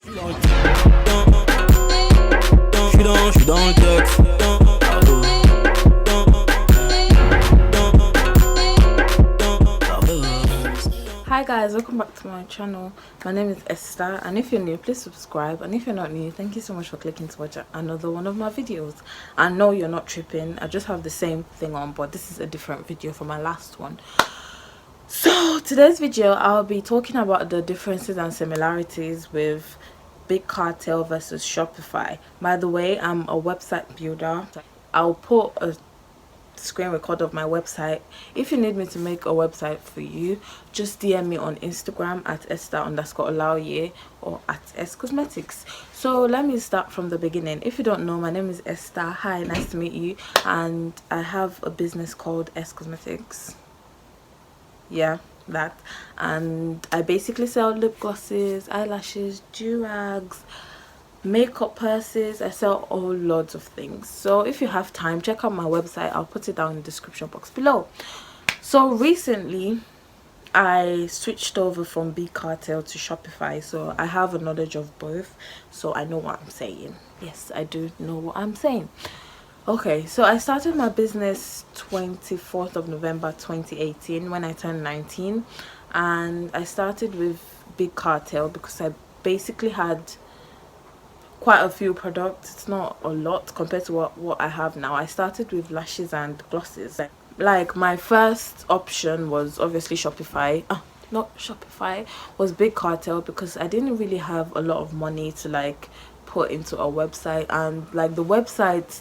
Hi guys, welcome back to my channel. My name is Esther, and if you're new, please subscribe, and if you're not new, thank you so much for clicking to watch another one of my videos. I know you're not tripping, I just have the same thing on, but this is a different video from my last one. So today's video, I'll be talking about the differences and similarities with Big Cartel versus Shopify. By the way, I'm a website builder. I'll put a screen record of my website. If you need me to make a website for you, just DM me on Instagram at Esther_Olaoye or at S-Cosmetics. So let me start from the beginning. If you don't know, my name is Esther. Hi, nice to meet you. And I have a business called S-Cosmetics. Yeah, that. And I basically sell lip glosses, eyelashes, durags, makeup purses. I sell all loads of things. So if you have time, check out my website. I'll put it down in the description box below. So recently I switched over from Big Cartel to Shopify, so I have a knowledge of both, so I know what I'm saying. Yes, I do know what I'm saying. Okay, so I started my business 24th of November 2018 when I turned 19, and I started with Big Cartel because I basically had quite a few products. It's not a lot compared to what I have now. I started with lashes and glosses. Like my first option was obviously Shopify. Not Shopify, was Big Cartel, because I didn't really have a lot of money to like put into a website, and like the website,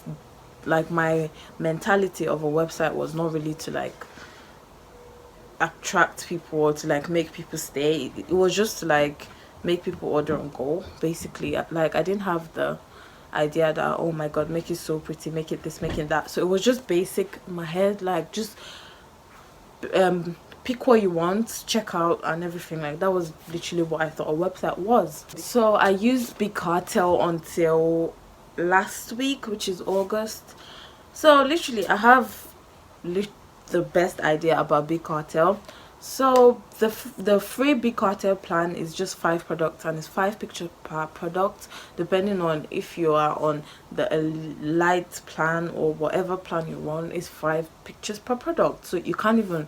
like my mentality of a website was not really to like attract people or to like make people stay. It was just to like make people order and go, basically. Like I didn't have the idea that, oh my god, make it so pretty, make it this, make it that. So it was just basic in my head, like just pick what you want, check out and everything. Like that was literally what I thought a website was. So I used Big Cartel until last week, which is August. So literally I have the best idea about Big Cartel. So the free Big Cartel plan is just 5 products, and it's 5 pictures per product, depending on if you are on the light plan or whatever plan you want. Is 5 pictures per product, so you can't even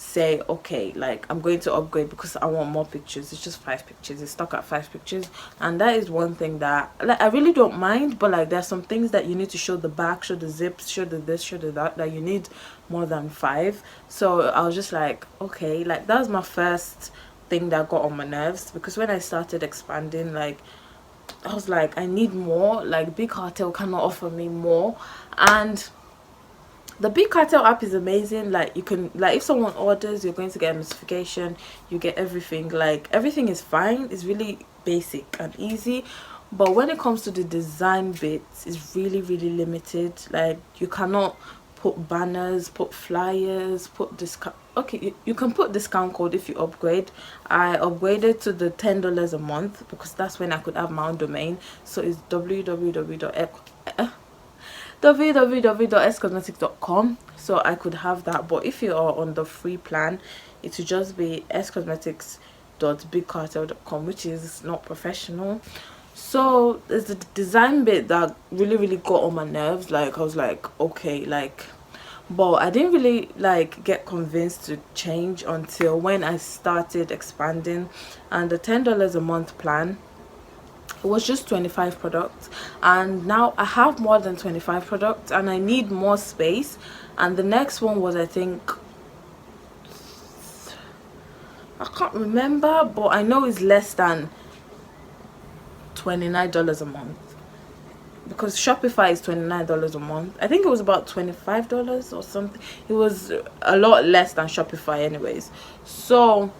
say, okay, like I'm going to upgrade because I want more pictures. It's just 5 pictures. It's stuck at 5 pictures, and that is one thing that like I really don't mind. But like there's some things that you need to show the back, show the zips, show the this, show the that you need more than 5. So I was just like, okay, like that was my first thing that got on my nerves, because when I started expanding, like I was like, I need more. Like Big Cartel cannot offer me more. And the Big Cartel app is amazing. Like you can, like if someone orders, you're going to get a notification, you get everything. Like everything is fine. It's really basic and easy, but when it comes to the design bits, it's really limited. Like you cannot put banners, put flyers, put discount. Okay, you can put discount code if you upgrade. I upgraded to the $10 a month because that's when I could have my own domain. So it's www.scosmetics.com, so I could have that. But if you are on the free plan, it would just be scosmetics.bigcartel.com, which is not professional. So there's the design bit that really got on my nerves. Like I was like, okay, like, but I didn't really like get convinced to change until when I started expanding. And the $10 a month plan, it was just 25 products, and now I have more than 25 products and I need more space. And the next one was, I think, I can't remember, but I know it's less than $29 a month, because Shopify is $29 a month. I think it was about $25 or something. It was a lot less than Shopify anyways. So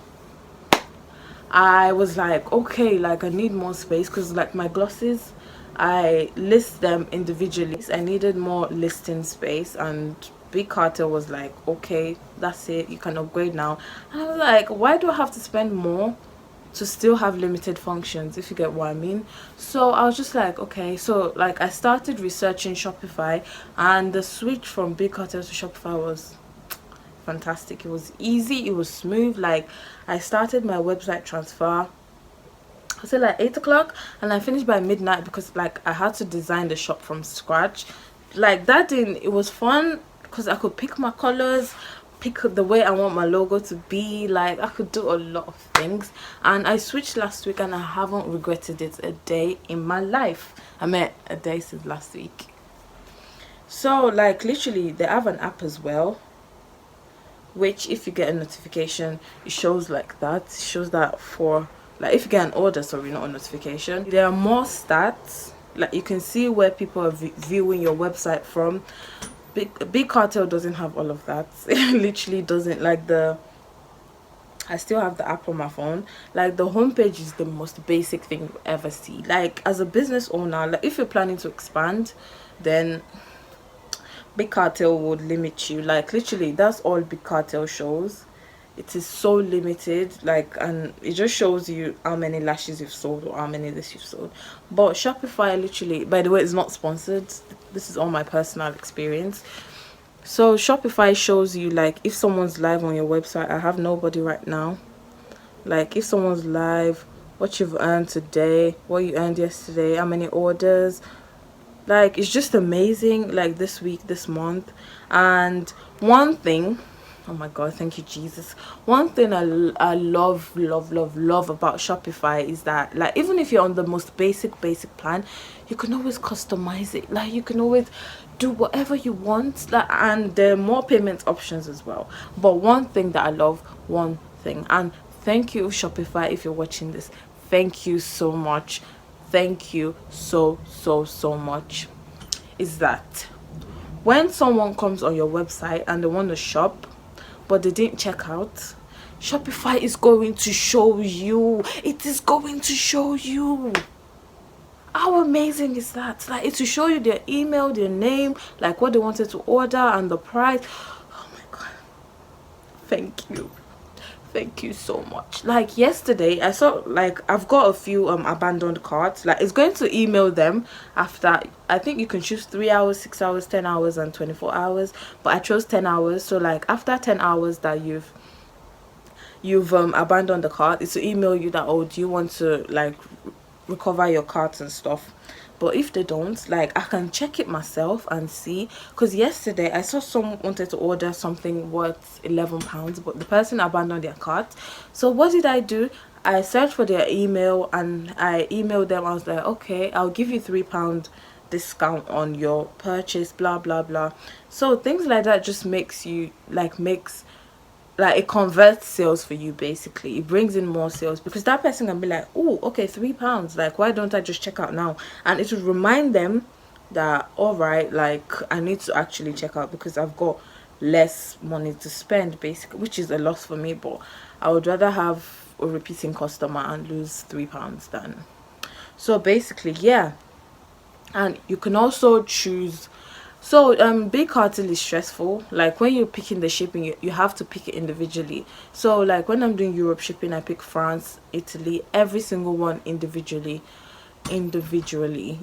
I was like, okay, like I need more space, because like my glosses, I list them individually. I needed more listing space, and Big Cartel was like, okay, that's it, you can upgrade now. And I was like, why do I have to spend more to still have limited functions, if you get what I mean? So I was just like, okay. So like I started researching Shopify, and the switch from Big Cartel to Shopify was fantastic. It was easy, it was smooth. Like I started my website transfer, was it like 8 o'clock, and I finished by midnight because like I had to design the shop from scratch. Like that didn't, it was fun because I could pick my colors, pick the way I want my logo to be. Like I could do a lot of things, and I switched last week and I haven't regretted it a day in my life. I mean a day since last week. So like literally they have an app as well, which if you get a notification it shows like that. It shows that for like if you get an order, sorry, not a notification. There are more stats, like you can see where people are viewing your website from. Big Cartel doesn't have all of that. It literally doesn't. Like I still have the app on my phone. Like the homepage is the most basic thing you ever see. Like as a business owner, like if you're planning to expand, then Big Cartel would limit you. Like literally that's all Big Cartel shows. It is so limited, like, and it just shows you how many lashes you've sold or how many this you've sold. But Shopify literally, by the way, it's not sponsored, this is all my personal experience. So Shopify shows you like if someone's live on your website. I have nobody right now. Like if someone's live, what you've earned today, what you earned yesterday, how many orders. Like it's just amazing, like this week, this month. And one thing, oh my god, thank you Jesus, one thing I love about Shopify is that like even if you're on the most basic plan, you can always customize it. Like you can always do whatever you want, like, and there are more payment options as well. But one thing that I love, one thing, and thank you Shopify if you're watching this, thank you so much, thank you so much, is that when someone comes on your website and they want to shop but they didn't check out, Shopify is going to show you. It is going to show you. How amazing is that? Like it will show you their email, their name, like what they wanted to order and the price. Oh my god, thank you, thank you so much. Like yesterday I saw, like I've got a few abandoned carts. Like it's going to email them after, I think you can choose 3 hours, 6 hours, 10 hours and 24 hours, but I chose 10 hours. So like after 10 hours that you've abandoned the cart, it's to email you that, oh, do you want to like recover your carts and stuff. But if they don't, like I can check it myself and see. Because yesterday I saw someone wanted to order something worth £11, but the person abandoned their cart. So what did I do? I searched for their email and I emailed them. I was like, okay, I'll give you £3 discount on your purchase, blah blah blah. So things like that just makes you like it converts sales for you. Basically it brings in more sales, because that person can be like, oh okay, £3, like why don't I just check out now? And it will remind them that, all right, like I need to actually check out because I've got less money to spend, basically, which is a loss for me. But I would rather have a repeating customer and lose £3 than. So basically, yeah. And you can also choose. So Big Cartel is stressful. Like when you're picking the shipping, you have to pick it individually. So like when I'm doing Europe shipping, I pick France, Italy, every single one individually.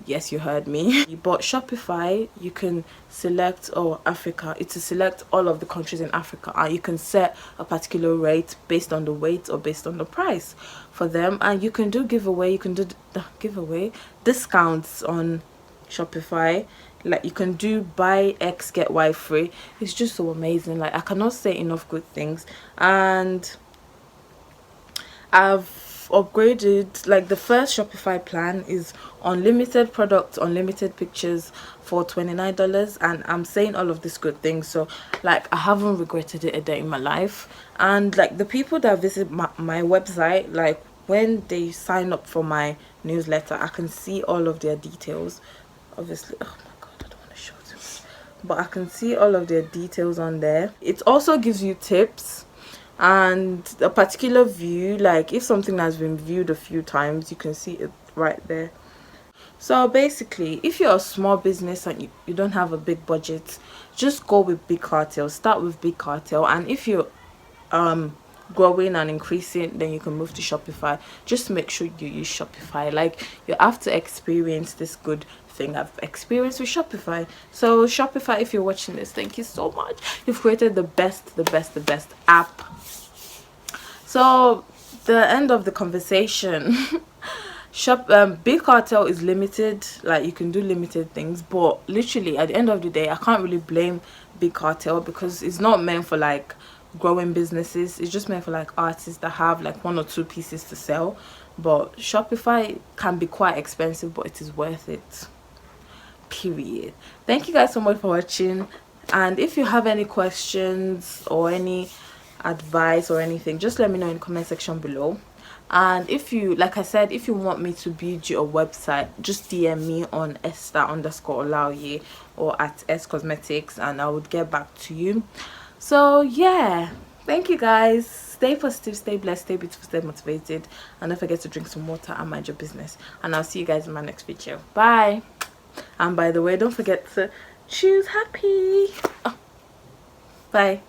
Yes, you heard me. But Shopify, you can select, or Africa, it's to select all of the countries in Africa, and you can set a particular rate based on the weight or based on the price for them. And you can do giveaway, you can do giveaway discounts on Shopify. Like you can do buy X get Y free. It's just so amazing. Like I cannot say enough good things. And I've upgraded, like the first Shopify plan is unlimited products, unlimited pictures for $29, and I'm saying all of these good things. So like I haven't regretted it a day in my life. And like the people that visit my website, like when they sign up for my newsletter, I can see all of their details. Obviously, oh my god, I don't want to show this, but I can see all of their details on there. It also gives you tips and a particular view. Like if something has been viewed a few times, you can see it right there. So basically, if you're a small business and you don't have a big budget, just go with Big Cartel. Start with Big Cartel. And if you're growing and increasing, then you can move to Shopify. Just make sure you use Shopify. Like you have to experience this good thing I've experienced with Shopify. So Shopify, if you're watching this, thank you so much. You've created the best app. So the end of the conversation. Big Cartel is limited, like you can do limited things, but literally at the end of the day I can't really blame Big Cartel because it's not meant for like growing businesses. It's just meant for like artists that have like 1 or 2 pieces to sell. But Shopify can be quite expensive, but it is worth it, period. Thank you guys so much for watching, and if you have any questions or any advice or anything, just let me know in the comment section below. And if you, like I said, if you want me to build you a website, just DM me on Esther_Olaoye or at S Cosmetics, and I would get back to you. So yeah, thank you guys. Stay positive, stay blessed, stay beautiful, stay motivated, and don't forget to drink some water and mind your business. And I'll see you guys in my next video. Bye. And by the way, don't forget to choose happy. Oh, bye.